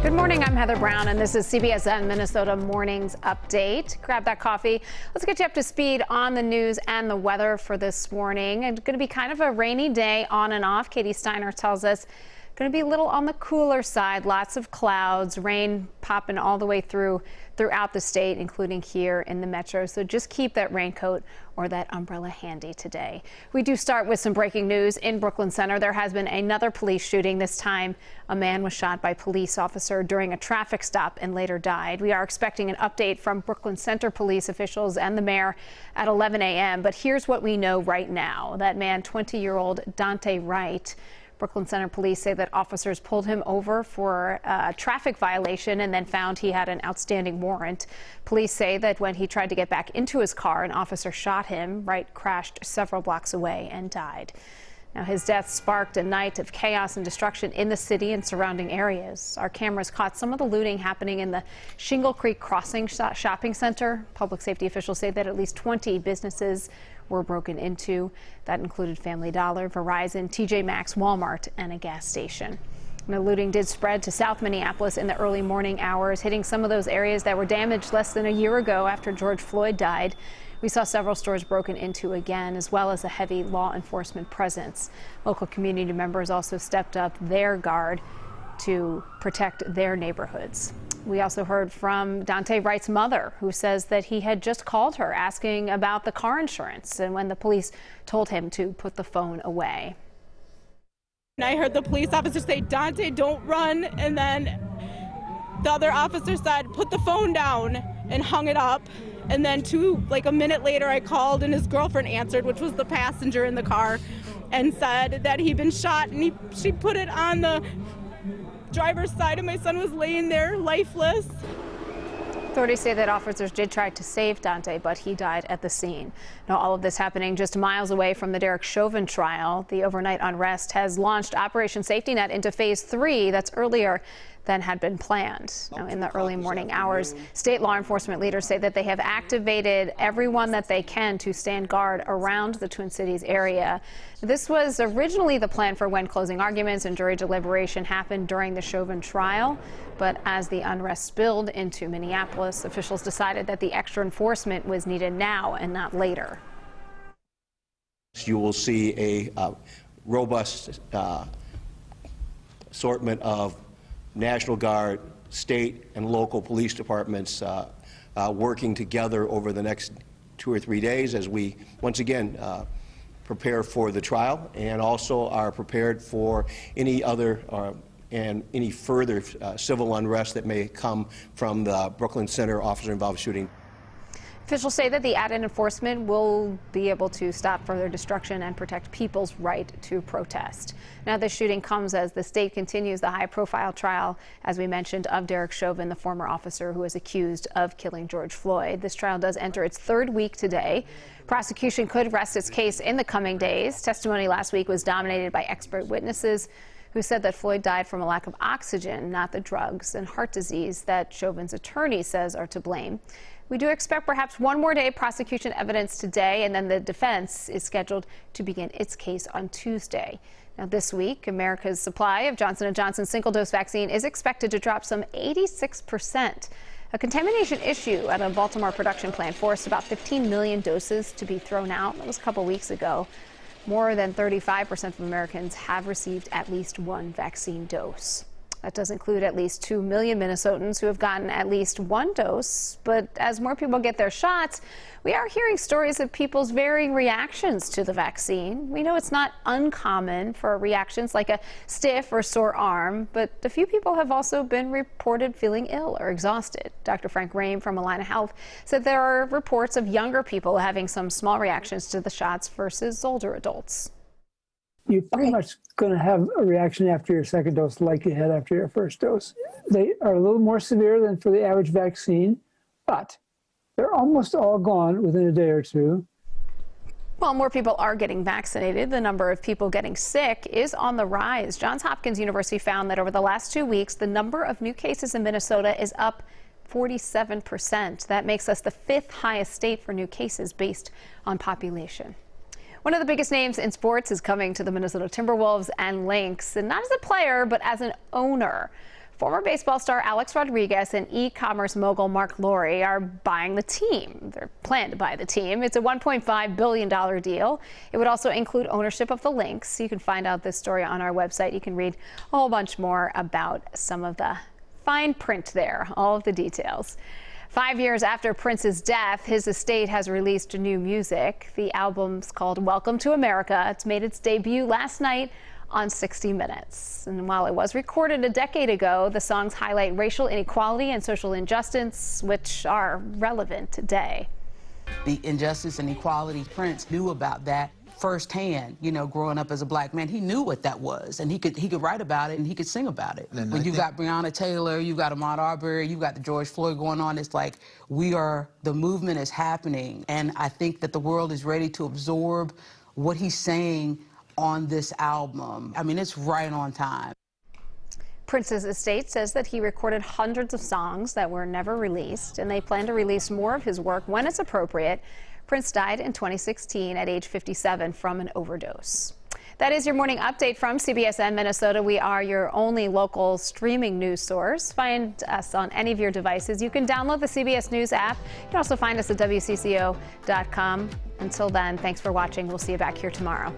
Good morning, I'm Heather Brown, and this is CBSN Minnesota Mornings Update. Grab that coffee. Let's get you up to speed on the news and the weather for this morning. It's going to be kind of a rainy day on and off. Katie Steiner tells us going to be a little on the cooler side. Lots of clouds, rain popping all the way throughout the state, including here in the metro. So just keep that raincoat or that umbrella handy today. We do start with some breaking news in Brooklyn Center. There has been another police shooting. This time, a man was shot by a police officer during a traffic stop and later died. We are expecting an update from Brooklyn Center police officials and the mayor at 11 a.m. But here's what we know right now. That man, 20-year-old Dante Wright, Brooklyn Center police say that officers pulled him over for a traffic violation and then found he had an outstanding warrant. Police say that when he tried to get back into his car, an officer shot him. Wright crashed several blocks away and died. Now, his death sparked a night of chaos and destruction in the city and surrounding areas. Our cameras caught some of the looting happening in the Shingle Creek Crossing shopping center. Public safety officials say that at least 20 businesses were broken into. That included Family Dollar, Verizon, TJ Maxx, Walmart, and a gas station. The looting did spread to South Minneapolis in the early morning hours, hitting some of those areas that were damaged less than a year ago after George Floyd died. We saw several stores broken into again, as well as a heavy law enforcement presence. Local community members also stepped up their guard to protect their neighborhoods. We also heard from Dante Wright's mother, who says that he had just called her asking about the car insurance, and when the police told him to put the phone away. And I heard the police officer say, "Dante, don't run," and then the other officer said, "Put the phone down," and hung it up. And then a minute later, I called and his girlfriend answered, which was the passenger in the car, and said that he'd been shot, and she put it on the driver's side, and my son was laying there lifeless. Authorities say that officers did try to save Dante, but he died at the scene. Now, all of this happening just miles away from the Derek Chauvin trial. The overnight unrest has launched Operation Safety Net into Phase 3. That's earlier than had been planned. Now, in the early morning hours, state law enforcement leaders say that they have activated everyone that they can to stand guard around the Twin Cities area. This was originally the plan for when closing arguments and jury deliberation happened during the Shovin trial. But as the unrest spilled into Minneapolis, officials decided that the extra enforcement was needed now and not later. You will see a robust assortment of National Guard, state and local police departments working together over the next 2 or 3 days as we once again prepare for the trial, and also are prepared for any other and any further civil unrest that may come from the Brooklyn Center officer-involved shooting. Officials say that the added enforcement will be able to stop further destruction and protect people's right to protest. Now, this shooting comes as the state continues the high-profile trial, as we mentioned, of Derek Chauvin, the former officer who was accused of killing George Floyd. This trial does enter its 3rd week today. Prosecution could rest its case in the coming days. Testimony last week was dominated by expert witnesses who said that Floyd died from a lack of oxygen, not the drugs and heart disease that Chauvin's attorney says are to blame. We do expect perhaps one more day of prosecution evidence today, and then the defense is scheduled to begin its case on Tuesday. Now, this week, America's supply of Johnson & Johnson single-dose vaccine is expected to drop some 86%. A contamination issue at a Baltimore production plant forced about 15 million doses to be thrown out. That was a couple weeks ago. More than 35% of Americans have received at least one vaccine dose. That does include at least 2 million Minnesotans who have gotten at least one dose. But as more people get their shots, we are hearing stories of people's varying reactions to the vaccine. We know it's not uncommon for reactions like a stiff or sore arm, but a few people have also been reported feeling ill or exhausted. Dr. Frank Rame from Allina Health said there are reports of younger people having some small reactions to the shots versus older adults. You're pretty much going to have a reaction after your second dose like you had after your first dose. They are a little more severe than for the average vaccine, but they're almost all gone within a day or two. While more people are getting vaccinated, the number of people getting sick is on the rise. Johns Hopkins University found that over the last 2 weeks, the number of new cases in Minnesota is up 47%. That makes us the 5th highest state for new cases based on population. One of the biggest names in sports is coming to the Minnesota Timberwolves and Lynx, and not as a player, but as an owner. Former baseball star Alex Rodriguez and e-commerce mogul Mark Lowry are buying the team. They're planning to buy the team. It's a $1.5 billion deal. It would also include ownership of the Lynx. You can find out this story on our website. You can read a whole bunch more about some of the fine print there, all of the details. 5 years after Prince's death, his estate has released new music. The album's called Welcome to America. It's made its debut last night on 60 Minutes. And while it was recorded a decade ago, the songs highlight racial inequality and social injustice, which are relevant today. The injustice and equality, Prince knew about that firsthand, you know, growing up as a black man. He knew what that was, and he could write about it and he could sing about it. When you got Breonna Taylor, you got Ahmaud Arbery, you got the George Floyd going on, it's like the movement is happening, and I think that the world is ready to absorb what he's saying on this album. I mean, it's right on time. Prince's estate says that he recorded hundreds of songs that were never released, and they plan to release more of his work when it's appropriate. Prince died in 2016 at age 57 from an overdose. That is your morning update from CBSN Minnesota. We are your only local streaming news source. Find us on any of your devices. You can download the CBS News app. You can also find us at WCCO.com. Until then, thanks for watching. We'll see you back here tomorrow.